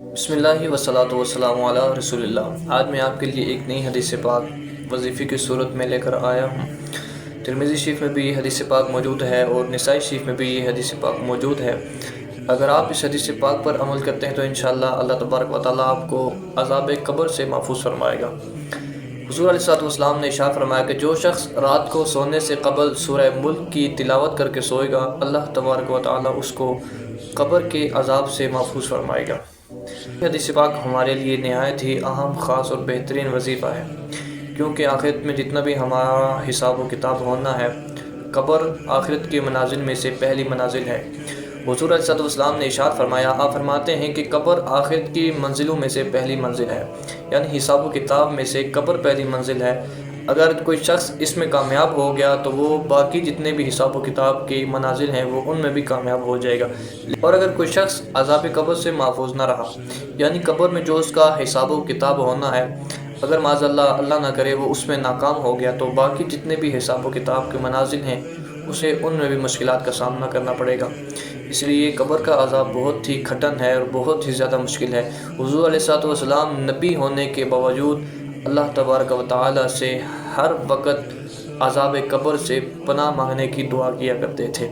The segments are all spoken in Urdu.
بسم اللہ وصلاۃ والسلام علی رسول اللہ۔ آج میں آپ کے لیے ایک نئی حدیث پاک وظیفے کی صورت میں لے کر آیا ہوں۔ ترمذی شریف میں بھی یہ حدیث پاک موجود ہے اور نسائی شریف میں بھی یہ حدیث پاک موجود ہے۔ اگر آپ اس حدیث پاک پر عمل کرتے ہیں تو انشاءاللہ اللہ تبارک و تعالیٰ آپ کو عذاب قبر سے محفوظ فرمائے گا۔ حضور علیہ السلام نے ارشاد فرمایا کہ جو شخص رات کو سونے سے قبل سورہ ملک کی تلاوت کر کے سوئے گا، اللہ تبارک و تعالیٰ اس کو قبر کے عذاب سے محفوظ فرمائے گا۔ حدیث پاک ہمارے لیے نہایت ہی اہم، خاص اور بہترین وظیفہ ہے، کیونکہ آخرت میں جتنا بھی ہمارا حساب و کتاب ہونا ہے، قبر آخرت کے منازل میں سے پہلی منازل ہے۔ حضور علیہ السلام نے ارشاد فرمایا، آپ فرماتے ہیں کہ قبر آخرت کی منزلوں میں سے پہلی منزل ہے، یعنی حساب و کتاب میں سے قبر پہلی منزل ہے۔ اگر کوئی شخص اس میں کامیاب ہو گیا تو وہ باقی جتنے بھی حساب و کتاب کی منازل ہیں وہ ان میں بھی کامیاب ہو جائے گا۔ اور اگر کوئی شخص عذاب قبر سے محفوظ نہ رہا، یعنی قبر میں جو اس کا حساب و کتاب ہونا ہے، اگر معاذ اللہ نہ کرے وہ اس میں ناکام ہو گیا تو باقی جتنے بھی حساب و کتاب کے منازل ہیں اسے ان میں بھی مشکلات کا سامنا کرنا پڑے گا۔ اس لیے قبر کا عذاب بہت ہی کھٹن ہے اور بہت ہی زیادہ مشکل ہے۔ حضور علیہ السلام نبی ہونے کے باوجود اللہ تبارک و تعالیٰ سے ہر وقت عذاب قبر سے پناہ مانگنے کی دعا کیا کرتے تھے۔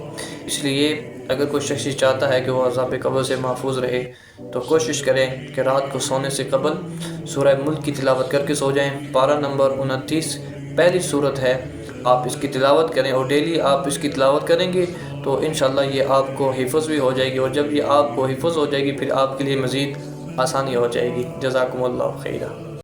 اس لیے اگر کوئی شخص چاہتا ہے کہ وہ عذاب قبر سے محفوظ رہے تو کوشش کریں کہ رات کو سونے سے قبل سورہ ملک کی تلاوت کر کے سو جائیں۔ پارہ نمبر 29 پہلی صورت ہے، آپ اس کی تلاوت کریں اور ڈیلی آپ اس کی تلاوت کریں گے تو انشاءاللہ یہ آپ کو حفظ بھی ہو جائے گی، اور جب یہ آپ کو حفظ ہو جائے گی پھر آپ کے لیے مزید آسانی ہو جائے گی۔ جزاکم اللہ خیرہ۔